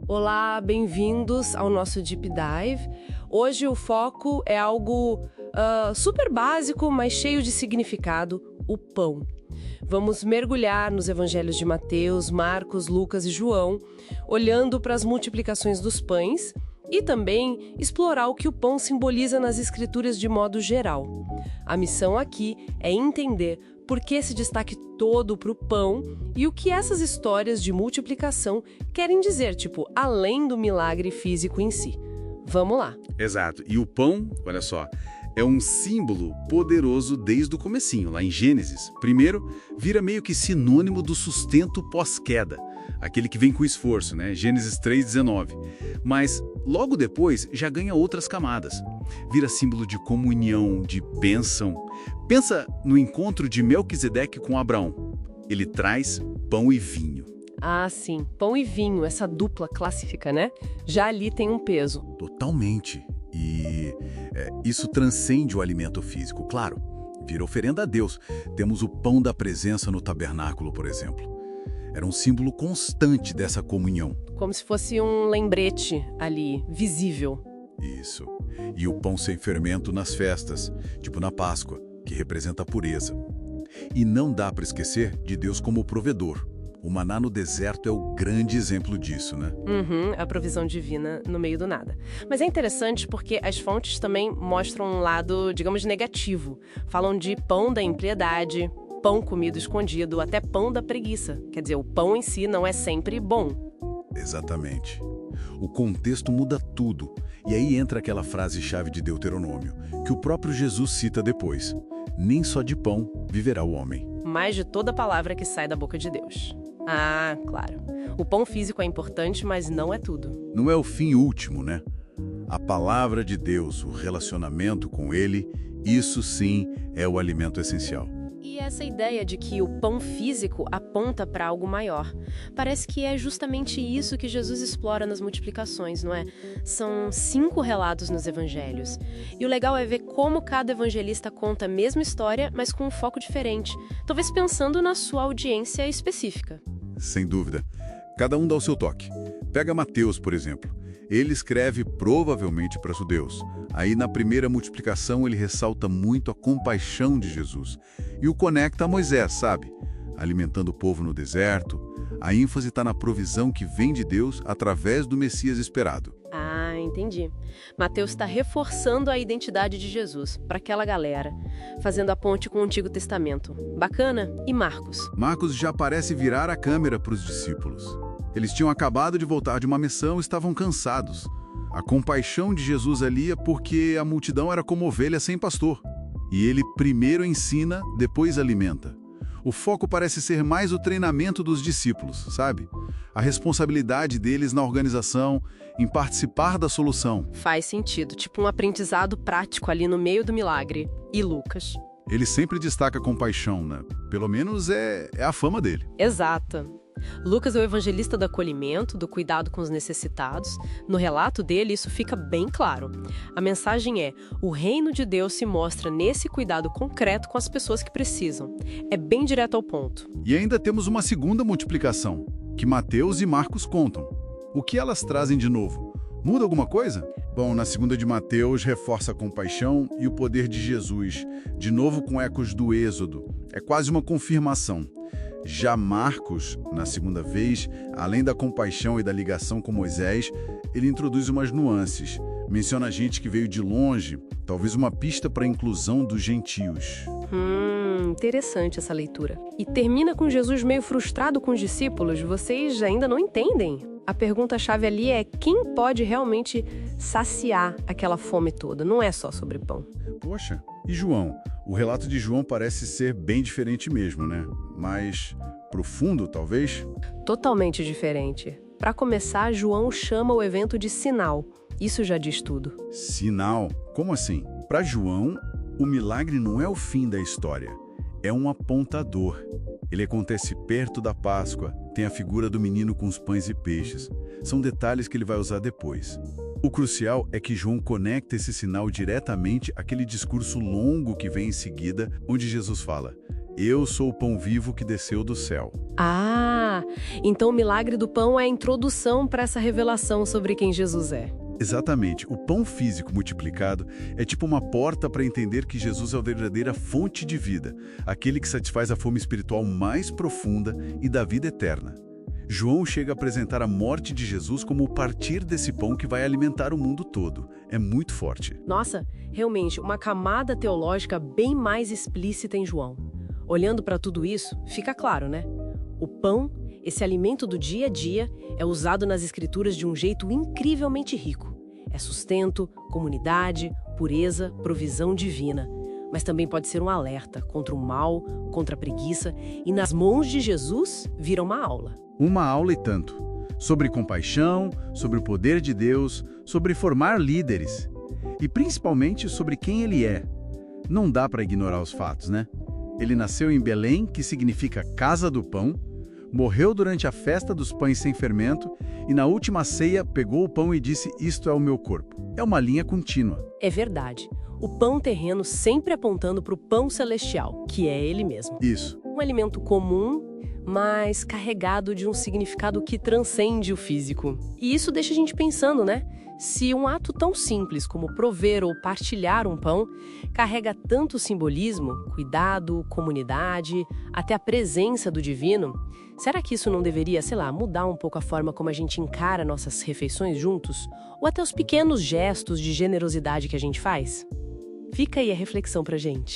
Olá, bem-vindos ao nosso Deep Dive. Hoje o foco é algo super básico, mas cheio de significado: o pão. Vamos mergulhar nos evangelhos de Mateus, Marcos, Lucas e João, olhando para as multiplicações dos pães e também explorar o que o pão simboliza nas escrituras de modo geral. A missão aqui é entender por que esse destaque todo para o pão e o que essas histórias de multiplicação querem dizer, além do milagre físico em si. Vamos lá. Exato. E o pão, olha só, é um símbolo poderoso desde o comecinho, lá em Gênesis. Primeiro, vira meio que sinônimo do sustento pós-queda, aquele que vem com esforço, né? Gênesis 3:19. Mas, logo depois, já ganha outras camadas. Vira símbolo de comunhão, de bênção. Pensa no encontro de Melquisedeque com Abraão. Ele traz pão e vinho. Ah, sim. Pão e vinho, essa dupla clássica, né? Já ali tem um peso. Totalmente. E isso transcende o alimento físico, claro. Vira oferenda a Deus. Temos o pão da presença no tabernáculo, por exemplo. Era um símbolo constante dessa comunhão. Como se fosse um lembrete ali, visível. Isso. E o pão sem fermento nas festas, tipo na Páscoa, que representa a pureza. E não dá para esquecer de Deus como provedor. O maná no deserto é o grande exemplo disso, né? A provisão divina no meio do nada. Mas é interessante porque as fontes também mostram um lado, digamos, negativo. Falam de pão da impiedade, pão comido escondido, até pão da preguiça. Quer dizer, o pão em si não é sempre bom. Exatamente. O contexto muda tudo. E aí entra aquela frase-chave de Deuteronômio, que o próprio Jesus cita depois. Nem só de pão viverá o homem. Mas de toda palavra que sai da boca de Deus. Ah, claro. O pão físico é importante, mas não é tudo. Não é o fim último, né? A palavra de Deus, o relacionamento com Ele, isso sim é o alimento essencial. E essa ideia de que o pão físico aponta para algo maior. Parece que é justamente isso que Jesus explora nas multiplicações, não é? São 5 relatos nos evangelhos. E o legal é ver como cada evangelista conta a mesma história, mas com um foco diferente. Talvez pensando na sua audiência específica. Sem dúvida. Cada um dá o seu toque. Pega Mateus, por exemplo. Ele escreve provavelmente para judeus. Aí na primeira multiplicação ele ressalta muito a compaixão de Jesus. E o conecta a Moisés, sabe? Alimentando o povo no deserto. A ênfase está na provisão que vem de Deus através do Messias esperado. Ah, entendi. Mateus está reforçando a identidade de Jesus para aquela galera, fazendo a ponte com o Antigo Testamento. Bacana. E Marcos? Marcos já parece virar a câmera para os discípulos. Eles tinham acabado de voltar de uma missão e estavam cansados. A compaixão de Jesus ali é porque a multidão era como ovelha sem pastor. E ele primeiro ensina, depois alimenta. O foco parece ser mais o treinamento dos discípulos, sabe? A responsabilidade deles na organização, em participar da solução. Faz sentido, tipo um aprendizado prático ali no meio do milagre. E Lucas? Ele sempre destaca a compaixão, né? Pelo menos é a fama dele. Exato. Lucas é o evangelista do acolhimento, do cuidado com os necessitados. No relato dele, isso fica bem claro. A mensagem é: o reino de Deus se mostra nesse cuidado concreto com as pessoas que precisam. É bem direto ao ponto. E ainda temos uma segunda multiplicação, que Mateus e Marcos contam. O que elas trazem de novo? Muda alguma coisa? Bom, na segunda de Mateus, reforça a compaixão e o poder de Jesus, de novo com ecos do Êxodo. É quase uma confirmação. Já Marcos, na segunda vez, além da compaixão e da ligação com Moisés, ele introduz umas nuances. Menciona gente que veio de longe, talvez uma pista para a inclusão dos gentios. Interessante essa leitura. E termina com Jesus meio frustrado com os discípulos. Vocês ainda não entendem. A pergunta-chave ali é: quem pode realmente saciar aquela fome toda? Não é só sobre pão. Poxa, e João? O relato de João parece ser bem diferente mesmo, né? Mais profundo, talvez? Totalmente diferente. Para começar, João chama o evento de sinal. Isso já diz tudo. Sinal? Como assim? Para João, o milagre não é o fim da história. É um apontador. Ele acontece perto da Páscoa, tem a figura do menino com os pães e peixes. São detalhes que ele vai usar depois. O crucial é que João conecta esse sinal diretamente àquele discurso longo que vem em seguida, onde Jesus fala: Eu sou o pão vivo que desceu do céu. Então o milagre do pão é a introdução para essa revelação sobre quem Jesus é. Exatamente. O pão físico multiplicado é tipo uma porta para entender que Jesus é a verdadeira fonte de vida, aquele que satisfaz a fome espiritual mais profunda e da vida eterna. João chega a apresentar a morte de Jesus como o partir desse pão que vai alimentar o mundo todo. É muito forte. Nossa, realmente, uma camada teológica bem mais explícita em João. Olhando para tudo isso, fica claro, né? O pão, esse alimento do dia a dia, é usado nas Escrituras de um jeito incrivelmente rico. É sustento, comunidade, pureza, provisão divina. Mas também pode ser um alerta contra o mal, contra a preguiça, e nas mãos de Jesus vira uma aula. Uma aula e tanto. Sobre compaixão, sobre o poder de Deus, sobre formar líderes. E principalmente sobre quem ele é. Não dá para ignorar os fatos, né? Ele nasceu em Belém, que significa Casa do Pão, morreu durante a festa dos pães sem fermento e na última ceia pegou o pão e disse: "Isto é o meu corpo". É uma linha contínua. É verdade. O pão terreno sempre apontando para o pão celestial, que é ele mesmo. Isso. Um alimento comum, mas carregado de um significado que transcende o físico. E isso deixa a gente pensando, né? Se um ato tão simples como prover ou partilhar um pão carrega tanto simbolismo, cuidado, comunidade, até a presença do divino, será que isso não deveria, sei lá, mudar um pouco a forma como a gente encara nossas refeições juntos? Ou até os pequenos gestos de generosidade que a gente faz? Fica aí a reflexão pra gente.